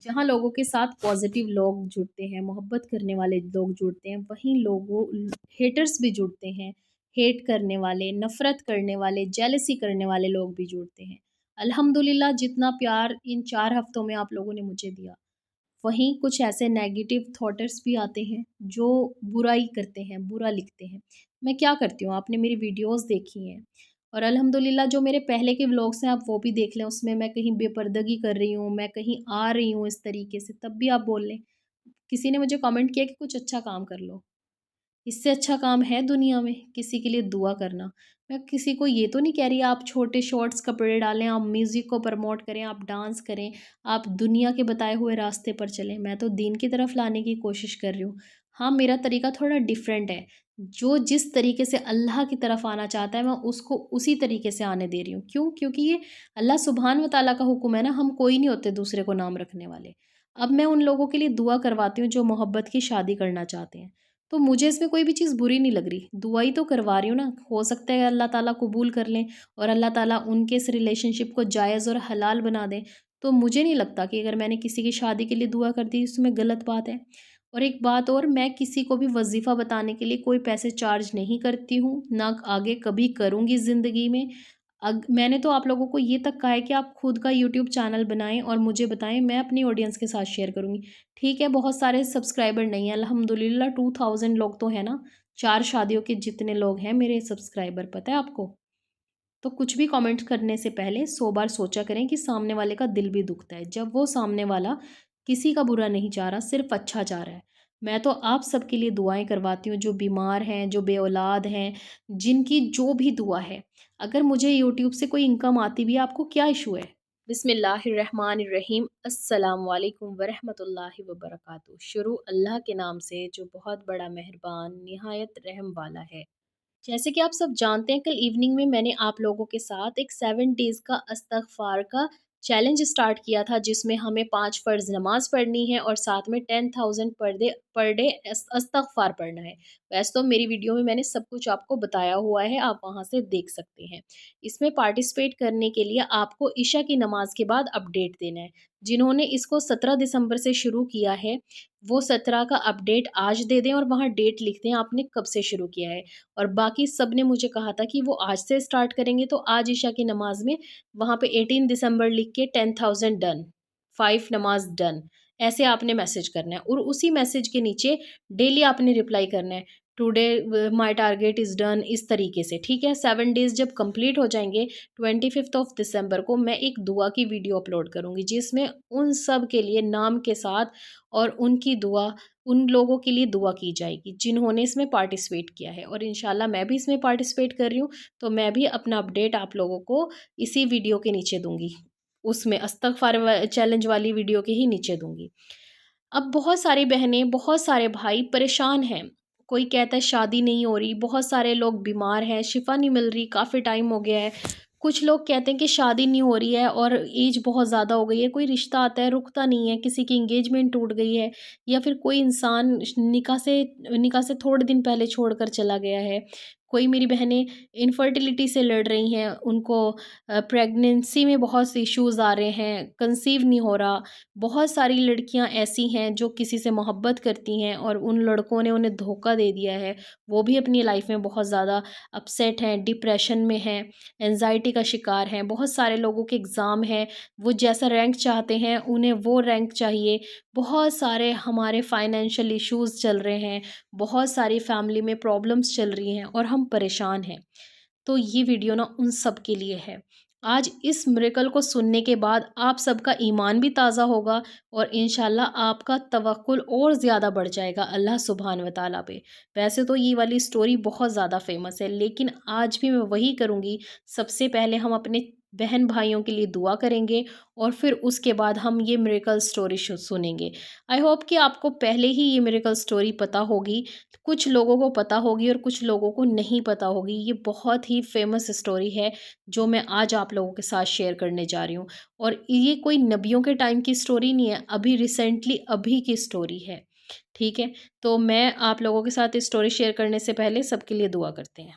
जहाँ लोगों के साथ पॉजिटिव लोग जुड़ते हैं, मोहब्बत करने वाले लोग जुड़ते हैं, वहीं लोगों हेटर्स भी जुड़ते हैं। हेट करने वाले, नफ़रत करने वाले, जेलसी करने वाले लोग भी जुड़ते हैं। अल्हम्दुलिल्लाह जितना प्यार इन 4 हफ़्तों में आप लोगों ने मुझे दिया, वहीं कुछ ऐसे नेगेटिव थॉटर्स भी आते हैं, जो बुराई करते हैं, बुरा लिखते हैं। मैं क्या करती हूँ, आपने मेरी वीडियोज़ देखी हैं और अल्हम्दुलिल्लाह जो मेरे पहले के व्लॉग्स हैं, आप वो भी देख लें, उसमें मैं कहीं बेपर्दगी कर रही हूँ, मैं कहीं आ रही हूँ इस तरीके से, तब भी आप बोल लें। किसी ने मुझे कमेंट किया कि कुछ अच्छा काम कर लो। इससे अच्छा काम है दुनिया में किसी के लिए दुआ करना। मैं किसी को ये तो नहीं कह रही आप छोटे शॉर्ट्स कपड़े डालें, आप म्यूज़िक को प्रमोट करें, आप डांस करें, आप दुनिया के बताए हुए रास्ते पर चलें। मैं तो दीन की तरफ लाने की कोशिश कर रही हूँ। हाँ, मेरा तरीका थोड़ा डिफरेंट है। जो जिस तरीके से अल्लाह की तरफ आना चाहता है, मैं उसको उसी तरीके से आने दे रही हूँ। क्यों? क्योंकि ये अल्लाह सुब्हान व तआला का हुक्म है ना, हम कोई नहीं होते दूसरे को नाम रखने वाले। अब मैं उन लोगों के लिए दुआ करवाती हूँ जो मोहब्बत की शादी करना चाहते हैं। तो मुझे इसमें कोई भी चीज़ बुरी नहीं लग रही, दुआ ही तो करवा रही हूँ ना, हो सकता है अल्लाह ताला कबूल कर लें और अल्लाह ताला उनके इस रिलेशनशिप को जायज़ और हलाल बना दें। तो मुझे नहीं लगता कि अगर मैंने किसी की शादी के लिए दुआ कर दी, इसमें गलत बात है। और एक बात और, मैं किसी को भी वज़ीफ़ा बताने के लिए कोई पैसे चार्ज नहीं करती हूँ, ना आगे कभी करूँगी ज़िंदगी में। मैंने तो आप लोगों को ये तक कहा है कि आप खुद का यूट्यूब चैनल बनाएँ और मुझे बताएँ, मैं अपनी ऑडियंस के साथ शेयर करूँगी। ठीक है, बहुत सारे सब्सक्राइबर नहीं हैं, अल्हम्दुलिल्लाह 2000 लोग तो हैं ना, 4 शादियों के जितने लोग हैं मेरे सब्सक्राइबर, पता है आपको? तो कुछ भी कमेंट करने से पहले 100 बार सोचा करें कि सामने वाले का दिल भी दुखता है। जब वो सामने वाला किसी का बुरा नहीं चाह रहा, सिर्फ़ अच्छा चाह रहा है। मैं तो आप सबके लिए दुआएँ करवाती हूँ, जो बीमार हैं, जो बेऔलाद हैं, जिनकी जो भी दुआ है। अगर मुझे यूट्यूब से कोई इनकम आती भी है, आपको क्या इश्यू है? बिस्मिल्लाहिर्रहमानिर्रहीम, अस्सलाम वालेकुम वरहमतुल्लाहि वबरकातुहू। शुरू अल्लाह के नाम से जो बहुत बड़ा मेहरबान, निहायत रहम वाला है। जैसे कि आप सब जानते हैं, कल इवनिंग में मैंने आप लोगों के साथ एक 7 डेज़ का इस्तग़फ़ार का चैलेंज स्टार्ट किया था, जिसमें हमें 5 फ़र्ज़ नमाज़ पढ़नी है और साथ में 10,000 पर डे इस्तग़फ़ार पढ़ना है। वैसे तो मेरी वीडियो में मैंने सब कुछ आपको बताया हुआ है, आप वहाँ से देख सकते हैं। इसमें पार्टिसिपेट करने के लिए आपको इशा की नमाज़ के बाद अपडेट देना है। जिन्होंने इसको 17 दिसंबर से शुरू किया है, वो 17 का अपडेट आज दे दें और वहाँ डेट लिख दें आपने कब से शुरू किया है। और बाकी सब ने मुझे कहा था कि वो आज से स्टार्ट करेंगे, तो आज इशा की नमाज़ में वहाँ पे 18 दिसंबर लिख के 10,000 डन, 5 नमाज़ डन, ऐसे आपने मैसेज करना है और उसी मैसेज के नीचे डेली आपने रिप्लाई करना है, today my target is done, इस तरीके से, ठीक है? 7 डेज़ जब कंप्लीट हो जाएँगे, 25th ऑफ दिसंबर को मैं एक दुआ की वीडियो अपलोड करूँगी, जिसमें उन सब के लिए नाम के साथ और उनकी दुआ, उन लोगों के लिए दुआ की जाएगी जिन्होंने इसमें पार्टिसिपेट किया है और इंशाल्लाह मैं भी इसमें पार्टिसिपेट कर रही हूँ, तो मैं भी अपना अपडेट आप लोगों को इसी वीडियो के नीचे दूँगी। उसमें इस्तग़फ़ार चैलेंज वाली वीडियो के ही नीचे दूँगी। अब बहुत सारी बहनें, बहुत सारे भाई परेशान हैं। कोई कहता है शादी नहीं हो रही, बहुत सारे लोग बीमार हैं, शिफ़ा नहीं मिल रही, काफ़ी टाइम हो गया है। कुछ लोग कहते हैं कि शादी नहीं हो रही है और ऐज बहुत ज़्यादा हो गई है, कोई रिश्ता आता है रुकता नहीं है, किसी की एंगेजमेंट टूट गई है या फिर कोई इंसान निकाह से थोड़े दिन पहले छोड़कर चला गया है। कोई मेरी बहनें इनफर्टिलिटी से लड़ रही हैं, उनको प्रेगनेंसी में बहुत से इश्यूज़ आ रहे हैं, कंसीव नहीं हो रहा। बहुत सारी लड़कियां ऐसी हैं जो किसी से मोहब्बत करती हैं और उन लड़कों ने उन्हें धोखा दे दिया है, वो भी अपनी लाइफ में बहुत ज़्यादा अपसेट हैं, डिप्रेशन में हैं, एंजाइटी का शिकार हैं। बहुत सारे लोगों के एग्ज़ाम हैं, वो जैसा रैंक चाहते हैं उन्हें वो रैंक चाहिए। बहुत सारे हमारे फाइनेंशियल इश्यूज़ चल रहे हैं, बहुत सारी फैमिली में प्रॉब्लम्स चल रही हैं और हम परेशान हैं। तो ये वीडियो ना उन सब के लिए है। आज इस मिरेकल को सुनने के बाद आप सबका ईमान भी ताज़ा होगा और इंशाल्लाह आपका तवक्कुल और ज़्यादा बढ़ जाएगा अल्लाह सुब्हान व तआला पे। वैसे तो ये वाली स्टोरी बहुत ज़्यादा फ़ेमस है, लेकिन आज भी मैं वही करूँगी। सबसे पहले हम अपने बहन भाइयों के लिए दुआ करेंगे और फिर उसके बाद हम ये मिरेकल स्टोरी सुनेंगे। आई होप कि आपको पहले ही ये मिरेकल स्टोरी पता होगी, कुछ लोगों को पता होगी और कुछ लोगों को नहीं पता होगी। ये बहुत ही फ़ेमस स्टोरी है जो मैं आज आप लोगों के साथ शेयर करने जा रही हूँ और ये कोई नबियों के टाइम की स्टोरी नहीं है, अभी रिसेंटली अभी की स्टोरी है, ठीक है? तो मैं आप लोगों के साथ इस स्टोरी शेयर करने से पहले सबके लिए दुआ करते हैं।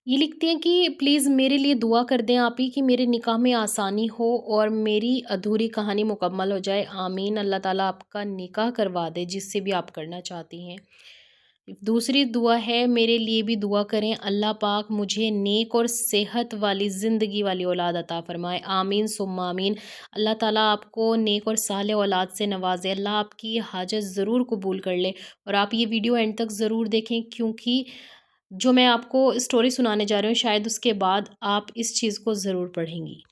ये लिखती हैं कि प्लीज़ मेरे लिए दुआ कर दें आप ही कि मेरे निकाह में आसानी हो और मेरी अधूरी कहानी मुकम्मल हो जाए। आमीन। अल्लाह ताला आपका निकाह करवा दे जिससे भी आप करना चाहती हैं। दूसरी दुआ है, मेरे लिए भी दुआ करें, अल्लाह पाक मुझे नेक और सेहत वाली ज़िंदगी वाली औलाद अता फ़रमाए। आमीन सुम्मा आमीन। अल्लाह ताला आपको नेक और सालेह औलाद से नवाज़े। अल्लाह आपकी ये हाजत ज़रूर कबूल कर ले और आप ये वीडियो एंड तक ज़रूर देखें, क्योंकि जो मैं आपको स्टोरी सुनाने जा रही हूँ शायद उसके बाद आप इस चीज़ को ज़रूर पढ़ेंगी।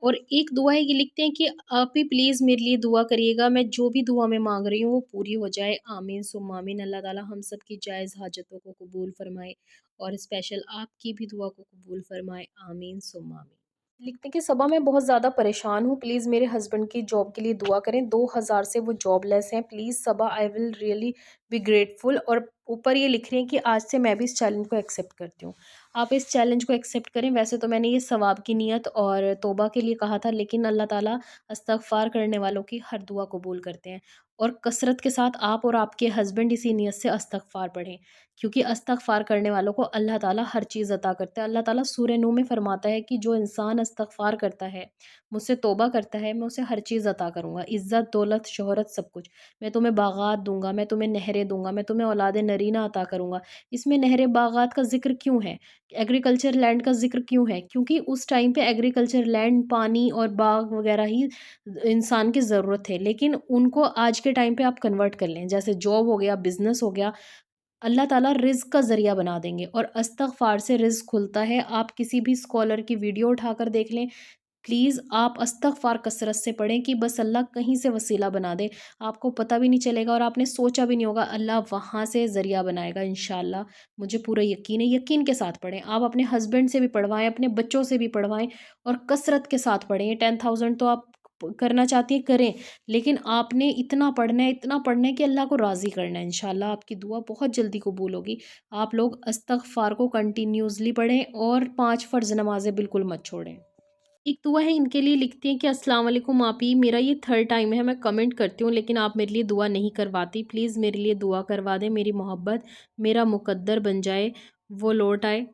और एक दुआ है, ये लिखते हैं कि आप ही प्लीज़ मेरे लिए दुआ करिएगा, मैं जो भी दुआ मैं माँग रही हूँ वो पूरी हो जाए। आमीन सुम्मा आमीन। अल्लाह ताला हम सब की जायज़ हाजतों को कबूल फ़रमाए और स्पेशल आपकी भी दुआ को कबूल फ़रमाए। आमीन सुम्मा आमीन। लिखते हैं कि सबा मैं बहुत ज़्यादा परेशान हूँ, प्लीज़ मेरे हस्बैंड की जॉब के लिए दुआ करें, 2000 से वो जॉबलेस हैं, please Saba I will really be grateful. और ऊपर ये लिख रही हैं कि आज से मैं भी इस चैलेंज को एक्सेप्ट करती हूँ। आप इस चैलेंज को एक्सेप्ट करें। वैसे तो मैंने ये सवाब की नीयत और तौबा के लिए कहा था, लेकिन अल्लाह ताला इस्तग़फ़ार करने वालों की हर दुआ कबूल करते हैं। और कसरत के साथ आप और आपके हस्बैंड इसी नीयत से इस्तग़फ़ार पढ़ें, क्योंकि इस्तग़फ़ार करने वालों को अल्लाह ताला हर चीज़ अता करता है। अल्लाह ताला सूरह नूह में फ़रमाता है कि जो इंसान इस्तग़फ़ार करता है, मुझसे तौबा करता है, मैं उसे हर चीज़ अता करूँगा, इज़्ज़त, दौलत, शोहरत सब कुछ। मैं तुम्हें बाग़ात दूँगा, मैं तुम्हें नहरें दूँगा, मैं तुम्हें औलाद नरीना अता करूँगा। इसमें नहरें, बाग़ात का ज़िक्र क्यों है? एग्रीकल्चर लैंड का ज़िक्र क्यों है? क्योंकि उस टाइम पे एग्रीकल्चर लैंड, पानी और बाग वग़ैरह ही इंसान की ज़रूरत है। लेकिन उनको आज के टाइम पे आप कन्वर्ट कर लें, जैसे जॉब हो गया, बिज़नेस हो गया, अल्लाह ताला रिज़्क़ का ज़रिया बना देंगे और इस्तग़फ़ार से रिज़्क़ खुलता है। आप किसी भी स्कॉलर की वीडियो उठाकर देख लें, प्लीज़ आप इस्तग़फ़ार कसरत से पढ़ें कि बस अल्लाह कहीं से वसीला बना दे। आपको पता भी नहीं चलेगा और आपने सोचा भी नहीं होगा, अल्लाह वहाँ से ज़रिया बनाएगा इंशाअल्लाह। मुझे पूरा यकीन है, यकीन के साथ पढ़ें। आप अपने हस्बैंड से भी पढ़वाएँ, अपने बच्चों से भी पढ़वाएँ और कसरत के साथ पढ़ें। ये 10,000 तो आप करना चाहती हैं, करें, लेकिन आपने इतना पढ़ना है कि अल्लाह को राज़ी करना है। इंशाअल्लाह आपकी दुआ बहुत जल्दी कबूल होगी। आप लोग इस्तग़फ़ार को कंटिन्यूअसली पढ़ें और 5 फ़र्ज़ नमाज़ें बिल्कुल मत छोड़ें। एक दुआ है, इनके लिए लिखती हैं कि अस्सलाम वालेकुम आपी, मेरा ये थर्ड टाइम है मैं कमेंट करती हूँ लेकिन आप मेरे लिए दुआ नहीं करवाती, प्लीज़ मेरे लिए दुआ करवा दें, मेरी मोहब्बत मेरा मुकद्दर बन जाए, वो लौट आए।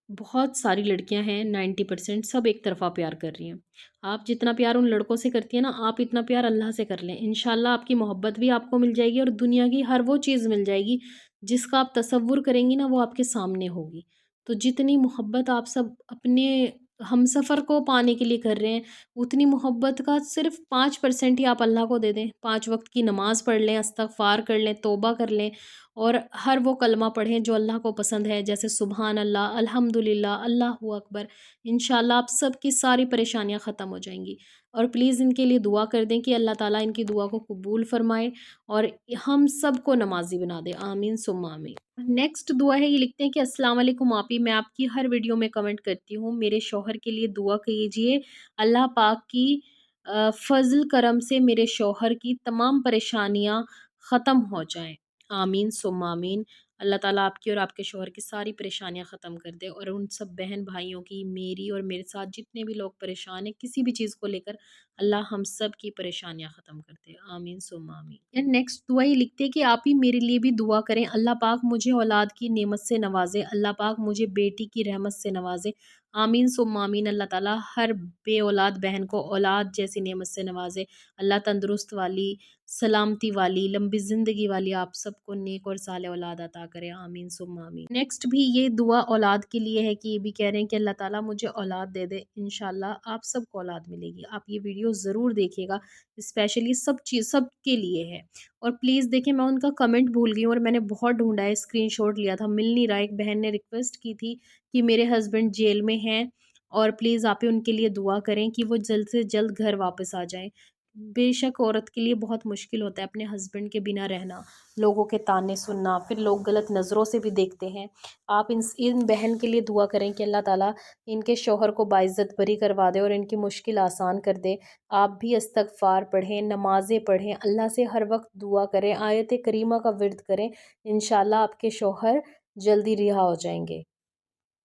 बहुत सारी लड़कियां हैं, 90% सब एक तरफ़ा प्यार कर रही हैं। आप जितना प्यार उन लड़कों से करती हैं ना, आप इतना प्यार अल्लाह से कर लें, इंशाल्लाह आपकी मोहब्बत भी आपको मिल जाएगी और दुनिया की हर वो चीज़ मिल जाएगी जिसका आप तसव्वुर करेंगी ना, वो आपके सामने होगी। तो जितनी मोहब्बत आप सब अपने हमसफ़र को पाने के लिए कर रहे हैं, उतनी मोहब्बत का सिर्फ़ 5% ही आप अल्लाह को दे दें। 5 वक़्त की नमाज़ पढ़ लें, इस्तग़फ़ार कर लें, तौबा कर लें और हर वो कलमा पढ़ें जो अल्लाह को पसंद है, जैसे सुबहान अल्लाह, अल्हम्दुलिल्लाह, अल्लाहू अकबर। इंशाअल्लाह आप सब की सारी परेशानियाँ ख़त्म हो जाएँगी। और प्लीज़ इनके लिए दुआ कर दें कि अल्लाह ताला इनकी दुआ को कबूल फ़रमाए और हम सबको नमाज़ी बना दे। आमीन सुम्मा आमीन। नेक्स्ट दुआ है, ये लिखते हैं कि अस्सलाम वालेकुम आपी, मैं आपकी हर वीडियो में कमेंट करती हूँ, मेरे शौहर के लिए दुआ कीजिए, अल्लाह पाक की फ़ज़ल करम से मेरे शौहर की तमाम परेशानियाँ ख़त्म हो जाएँ। आमीन सुम्मा आमीन। अल्लाह ताला आपकी और आपके शौहर की सारी परेशानियाँ ख़त्म कर दे और उन सब बहन-भाइयों की, मेरी और मेरे साथ जितने भी लोग परेशान हैं किसी भी चीज़ को लेकर, अल्लाह हम सब की परेशानियाँ ख़त्म कर दे। आमीन सुम्मा आमीन। एंड नेक्स्ट दुआ ये लिखते हैं कि आप ही मेरे लिए भी दुआ करें, अल्लाह पाक मुझे औलाद की नेमत से नवाज़े, अल्लाह पाक मुझे बेटी की रहमत से नवाज़े। आमीन सुम्मा आमीन। अल्लाह ताला हर बे-औलाद बहन को औलाद जैसी नेमत से नवाज़े। अल्लाह तंदुरुस्त वाली, सलामती वाली, लंबी ज़िंदगी वाली आप सबको नेक और सालेह औलाद अता करे। आमीन सुम्मा आमीन। नेक्स्ट भी ये दुआ औलाद के लिए है कि ये भी कह रहे हैं कि अल्लाह ताला मुझे औलाद दे दे। इंशाअल्लाह आप सबको औलाद मिलेगी। आप ये वीडियो ज़रूर देखिएगा, स्पेशली सबके लिए है। और प्लीज़ देखिए, मैं उनका कमेंट भूल गई हूँ और मैंने बहुत ढूँढा है, स्क्रीनशॉट लिया था, मिल नहीं रहा है। एक बहन ने रिक्वेस्ट की थी कि मेरे हस्बैंड जेल में हैं और प्लीज़ आप ही उनके लिए दुआ करें कि वो जल्द से जल्द घर वापस आ जाएँ। बेशक औरत के लिए बहुत मुश्किल होता है अपने हस्बैंड के बिना रहना, लोगों के ताने सुनना, फिर लोग गलत नज़रों से भी देखते हैं। आप इन बहन के लिए दुआ करें कि अल्लाह ताला इनके शौहर को बाइज़्ज़त बरी करवा दे और इनकी मुश्किल आसान कर दे। आप भी इस्तग़फ़ार पढ़ें, नमाज़ें पढ़ें, अल्लाह से हर वक़्त दुआ करें, आयत करीमा का विर्द करें। इंशाअल्लाह आपके शौहर जल्दी रिहा हो जाएँगे।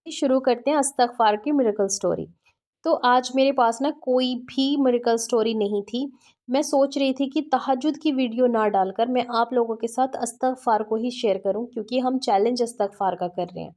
शुरू करते हैं इस्तग़फ़ार की मिरेकल स्टोरी। तो आज मेरे पास ना कोई भी मिरेकल स्टोरी नहीं थी। मैं सोच रही थी कि तहज्जुद की वीडियो ना डालकर मैं आप लोगों के साथ इस्तग़फ़ार को ही शेयर करूं, क्योंकि हम चैलेंज इस्तग़फ़ार का कर रहे हैं।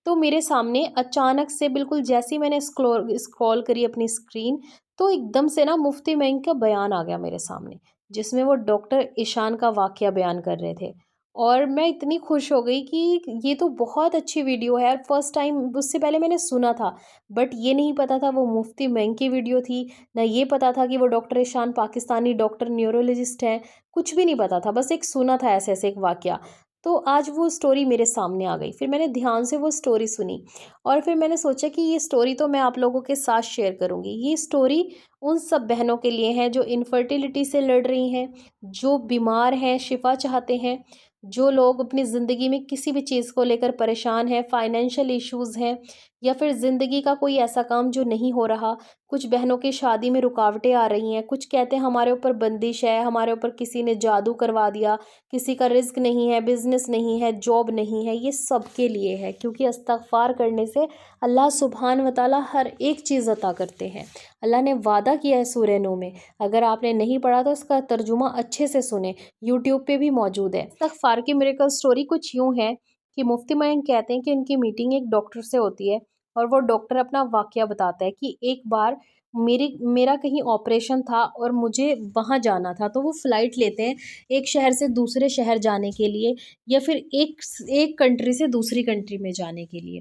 तो मेरे सामने अचानक से बिल्कुल जैसे ही मैंने स्क्रॉल करी अपनी स्क्रीन, तो एकदम से ना मुफ्ती मेंग का बयान आ गया मेरे सामने, जिसमें वो डॉक्टर ईशान का वाकया बयान कर रहे थे। और मैं इतनी खुश हो गई कि ये तो बहुत अच्छी वीडियो है, और फर्स्ट टाइम, उससे पहले मैंने सुना था, बट ये नहीं पता था वो मुफ्ती मेंग की वीडियो थी, ना ये पता था कि वो doctor Ishan Pakistani doctor neurologist हैं, कुछ भी नहीं पता था, बस एक सुना था ऐसे-ऐसे एक वाकया। तो आज वो स्टोरी मेरे सामने आ गई, फिर मैंने ध्यान से वो स्टोरी सुनी, और फिर मैंने सोचा कि ये स्टोरी तो मैं आप लोगों के साथ शेयर करूँगी। ये स्टोरी उन सब बहनों के लिए है जो इनफर्टिलिटी से लड़ रही हैं, जो बीमार हैं, शिफ़ा चाहते हैं, जो लोग अपनी ज़िंदगी में किसी भी चीज़ को लेकर परेशान हैं, फाइनेंशियल इश्यूज़ हैं, या फिर ज़िंदगी का कोई ऐसा काम जो नहीं हो रहा। कुछ बहनों की शादी में रुकावटें आ रही हैं, कुछ कहते हैं हमारे ऊपर बंदिश है, हमारे ऊपर किसी ने जादू करवा दिया, किसी का रिज़्क नहीं है, बिज़नेस नहीं है, जॉब नहीं है, ये सबके लिए है, क्योंकि इस्तिग़फ़ार करने से अल्लाह सुब्हान व तआला हर एक चीज़ अता करते हैं। अल्लाह ने वादा किया है सूरह नूह में, अगर आपने नहीं पढ़ा तो इसका तर्जुमा अच्छे से सुनें, यूट्यूब पे भी मौजूद है। इस्तिग़फ़ार की मिरेकल स्टोरी कुछ यूँ है कि मुफ्ती मयंक कहते हैं कि उनकी मीटिंग एक डॉक्टर से होती है, और वो डॉक्टर अपना वाक़या बताता है कि एक बार मेरा कहीं ऑपरेशन था और मुझे वहाँ जाना था, तो वो फ़्लाइट लेते हैं एक शहर से दूसरे शहर जाने के लिए, या फिर एक कंट्री से दूसरी कंट्री में जाने के लिए।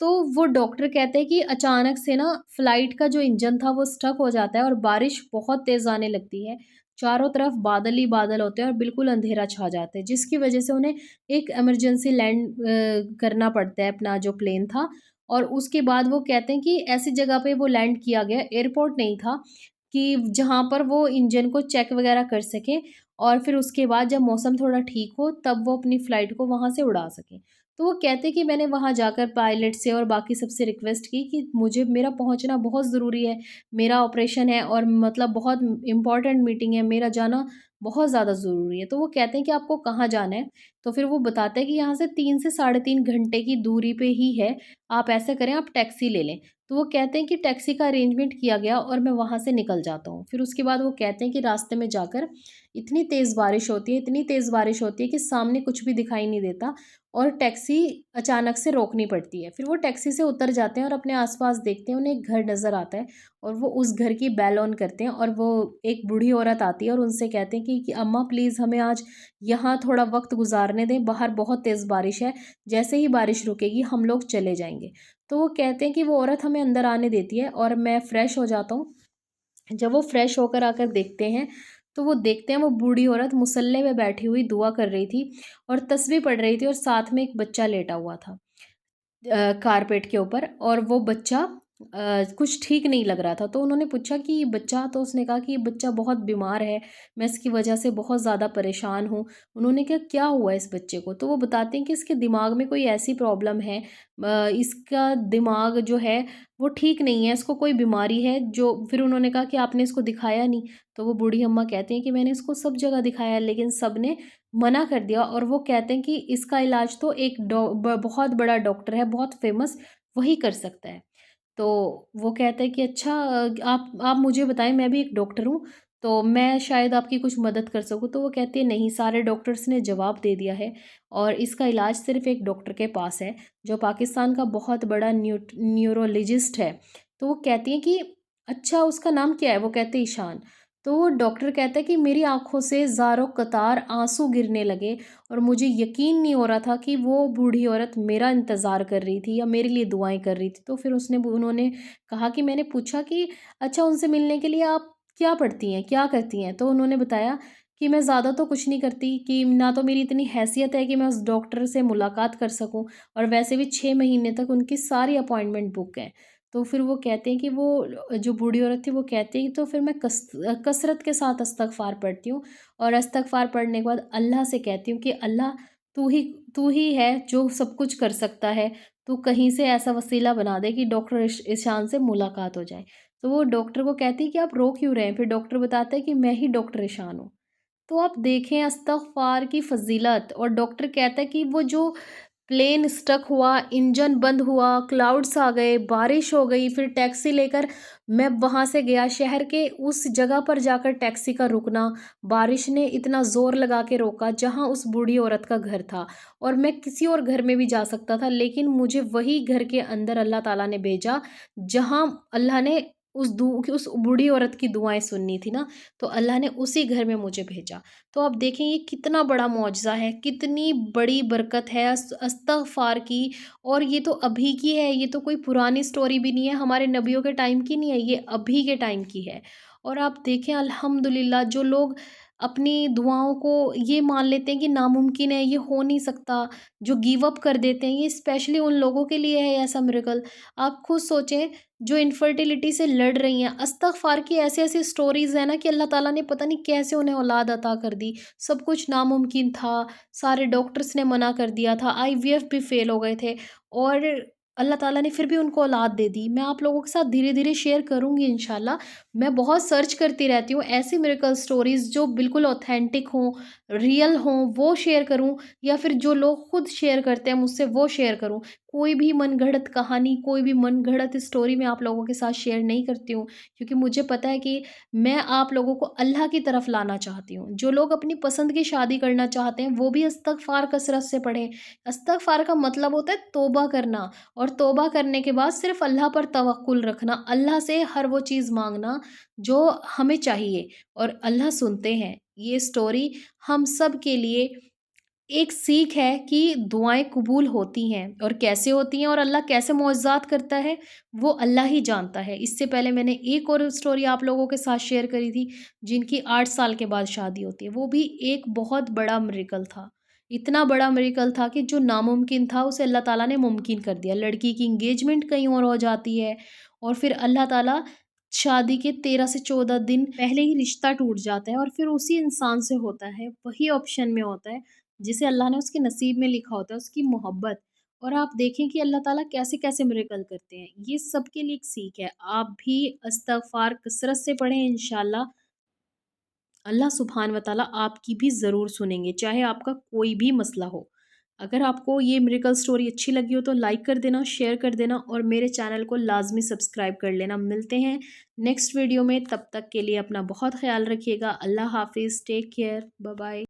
तो वो डॉक्टर कहते हैं कि अचानक से ना फ्लाइट का जो इंजन था वो स्टक हो जाता है, और बारिश बहुत तेज़ आने लगती है। चारों तरफ बादल ही बादल होते हैं और बिल्कुल अंधेरा छा जाता है, जिसकी वज़ह से उन्हें एक इमरजेंसी लैंड करना पड़ता है अपना जो प्लेन था। और उसके बाद वो कहते हैं कि ऐसी जगह पे वो लैंड किया गया, एयरपोर्ट नहीं था, कि जहाँ पर वो इंजन को चेक वग़ैरह कर सकें, और फिर उसके बाद जब मौसम थोड़ा ठीक हो तब वो अपनी फ़्लाइट को वहाँ से उड़ा सकें। तो वो कहते हैं कि मैंने वहाँ जाकर पायलट से और बाकी सबसे रिक्वेस्ट की कि मुझे, मेरा पहुँचना बहुत ज़रूरी है, मेरा ऑपरेशन है और मतलब बहुत इम्पोर्टेंट मीटिंग है, मेरा जाना बहुत ज़्यादा ज़रूरी है। तो वो कहते हैं कि आपको कहाँ जाना है? तो फिर वो बताते हैं कि यहाँ से 3 से साढ़े 3 घंटे की दूरी पे ही है, आप ऐसा करें, आप टैक्सी ले लें। तो वो कहते हैं कि टैक्सी का अरेंजमेंट किया गया और मैं वहाँ से निकल जाता हूँ। फिर उसके बाद वो कहते हैं कि रास्ते में जाकर इतनी तेज़ बारिश होती है, इतनी तेज़ बारिश होती है कि सामने कुछ भी दिखाई नहीं देता, और टैक्सी अचानक से रोकनी पड़ती है। फिर वो टैक्सी से उतर जाते हैं और अपने आस-पास देखते हैं, उन्हें एक घर नज़र आता है, और वो उस घर की बेल ऑन करते हैं, और वो एक बूढ़ी औरत आती है और उनसे कहते हैं कि अम्मा प्लीज़ हमें आज यहाँ थोड़ा वक़्त गुज़ारने दें, बाहर बहुत तेज़ बारिश है, जैसे ही बारिश रुकेगी हम लोग चले जाएँगे। तो वो कहते हैं कि वो औरत हमें अंदर आने देती है, और मैं फ्रेश हो जाता हूँ। जब वो फ्रेश होकर आकर देखते हैं, तो वो देखते हैं वो बूढ़ी औरत मुसल्ले पे बैठी हुई दुआ कर रही थी और तस्बीह पढ़ रही थी, और साथ में एक बच्चा लेटा हुआ था कारपेट के ऊपर, और वो बच्चा कुछ ठीक नहीं लग रहा था। तो उन्होंने पूछा कि ये बच्चा, तो उसने कहा कि ये बच्चा बहुत बीमार है, मैं इसकी वजह से बहुत ज़्यादा परेशान हूँ। उन्होंने कहा क्या हुआ इस बच्चे को? तो वो बताते हैं कि इसके दिमाग में कोई ऐसी प्रॉब्लम है, इसका दिमाग जो है वो ठीक नहीं है, इसको कोई बीमारी है। जो फिर उन्होंने कहा कि आपने इसको दिखाया नहीं? तो वो बूढ़ी अम्मा कहती हैं कि मैंने इसको सब जगह दिखाया, लेकिन सब ने मना कर दिया, और वो कहते हैं कि इसका इलाज तो एक बहुत बड़ा डॉक्टर है, बहुत फेमस, वही कर सकता है। तो वो कहता है कि अच्छा, आप मुझे बताएँ, मैं भी एक डॉक्टर हूँ, तो मैं शायद आपकी कुछ मदद कर सकूँ। तो वो कहती है नहीं, सारे डॉक्टर्स ने जवाब दे दिया है, और इसका इलाज सिर्फ़ एक डॉक्टर के पास है, जो पाकिस्तान का बहुत बड़ा न्यूरोलॉजिस्ट है। तो वो कहती हैं कि अच्छा, उसका नाम क्या है? वो कहते हैं ईशान। तो वो डॉक्टर कहता है कि मेरी आँखों से ज़ारो कतार आँसू गिरने लगे, और मुझे यकीन नहीं हो रहा था कि वो बूढ़ी औरत मेरा इंतज़ार कर रही थी या मेरे लिए दुआएँ कर रही थी। तो फिर उन्होंने कहा कि मैंने पूछा कि अच्छा, उनसे मिलने के लिए आप क्या पढ़ती हैं, क्या करती हैं? तो उन्होंने बताया कि मैं ज़्यादा तो कुछ नहीं करती, कि ना तो मेरी इतनी हैसियत है कि मैं उस डॉक्टर से मुलाकात कर सकूँ, और वैसे भी 6 महीने तक उनकी सारी अपॉइंटमेंट बुक हैं। तो फिर वो कहते हैं कि वो जो बूढ़ी औरत थी वो कहती है कि तो फिर मैं कसरत के साथ इस्तग़फ़ार पढ़ती हूँ, और इस्तग़फ़ार पढ़ने के बाद अल्लाह से कहती हूँ कि अल्लाह, तू ही तू ही है जो सब कुछ कर सकता है। तू कहीं से ऐसा वसीला बना दे कि डॉक्टर ईशान से मुलाकात हो जाए। तो वो डॉक्टर को कहती है कि आप रो क्यों रहे हैं? फिर डॉक्टर बताता है कि मैं ही डॉक्टर ईशान हूँ। तो आप देखें इस्तग़फ़ार की फ़ज़ीलत, और डॉक्टर कहता है कि वो जो प्लेन स्टक हुआ, इंजन बंद हुआ, क्लाउड्स आ गए, बारिश हो गई, फिर टैक्सी लेकर मैं वहाँ से गया शहर के उस जगह पर जाकर टैक्सी का रुकना, बारिश ने इतना ज़ोर लगा के रोका जहाँ उस बूढ़ी औरत का घर था और मैं किसी और घर में भी जा सकता था, लेकिन मुझे वही घर के अंदर अल्लाह ताला ने भेजा, जहाँ अल्लाह ने उस बूढ़ी औरत की दुआएँ सुननी थी ना, तो अल्लाह ने उसी घर में मुझे भेजा। तो आप देखें ये कितना बड़ा मौजज़ा है, कितनी बड़ी बरकत है इस्तग़फ़ार की। और ये तो अभी की है, ये तो कोई पुरानी स्टोरी भी नहीं है, हमारे नबियों के टाइम की नहीं है, ये अभी के टाइम की है। और आप देखें अल्हम्दुलिल्लाह जो लोग अपनी दुआओं को ये मान लेते हैं कि नामुमकिन है, ये हो नहीं सकता, जो गिव अप कर देते हैं, ये स्पेशली उन लोगों के लिए है ऐसा मिरेकल। आप खुद सोचें जो इनफर्टिलिटी से लड़ रही हैं, इस्तग़फ़ार की ऐसी-ऐसी स्टोरीज़ हैं ना कि अल्लाह ताला ने पता नहीं कैसे उन्हें औलाद अता कर दी। सब कुछ नामुमकिन था, सारे डॉक्टर्स ने मना कर दिया था, आईवीएफ भी फ़ेल हो गए थे और अल्लाह ताला ने फिर भी उनको औलाद दे दी। मैं आप लोगों के साथ धीरे-धीरे शेयर करूँगी इंशाल्लाह। मैं बहुत सर्च करती रहती हूँ ऐसी मिरेकल स्टोरीज़ जो बिल्कुल ऑथेंटिक हों, रियल हों, वो शेयर करूँ या फिर जो लोग खुद शेयर करते हैं मुझसे वो शेयर करूँ। कोई भी मनगढ़ंत कहानी, कोई भी मनगढ़ंत स्टोरी मैं आप लोगों के साथ शेयर नहीं करती हूँ, क्योंकि मुझे पता है कि मैं आप लोगों को अल्लाह की तरफ लाना चाहती हूँ। जो लोग अपनी पसंद की शादी करना चाहते हैं, वो भी इस्तग़फ़ार कसरत से पढ़ें। इस्तग़फ़ार का मतलब होता है तौबा करना और तौबा करने के बाद सिर्फ़ अल्लाह पर तवक्कुल रखना, अल्लाह से हर वो चीज़ माँगना जो हमें चाहिए और अल्लाह सुनते हैं। ये स्टोरी हम सब के लिए एक सीख है कि दुआएँ कबूल होती हैं और कैसे होती हैं और अल्लाह कैसे मुअज़्ज़ात करता है, वो अल्लाह ही जानता है। इससे पहले मैंने एक और स्टोरी आप लोगों के साथ शेयर करी थी, जिनकी 8 साल के बाद शादी होती है। वो भी एक बहुत बड़ा मिरेकल था। इतना बड़ा मिरेकल था कि जो नामुमकिन था, उसे अल्लाह ताला ने मुमकिन कर दिया। लड़की की एंगेजमेंट कहीं और हो जाती है और फिर अल्लाह ताला शादी के 13 से 14 दिन पहले ही रिश्ता टूट जाता है और फिर उसी इंसान से होता है, वही ऑप्शन में होता है जिसे अल्लाह ने उसके नसीब में लिखा होता है, उसकी मोहब्बत। और आप देखें कि अल्लाह ताला कैसे-कैसे मिरेकल करते हैं। ये सबके लिए एक सीख है। आप भी इस्तग़फ़ार कसरत से पढ़ें इंशाअल्लाह, अल्लाह सुब्हान व तआला आपकी भी ज़रूर सुनेंगे, चाहे आपका कोई भी मसला हो। अगर आपको ये मिरेकल स्टोरी अच्छी लगी हो तो लाइक कर देना, शेयर कर देना और मेरे चैनल को लाज़मी सब्सक्राइब कर लेना। मिलते हैं नेक्स्ट वीडियो में, तब तक के लिए अपना बहुत ख़्याल रखिएगा। अल्लाह हाफ़िज़, टेक केयर, बाय बाय।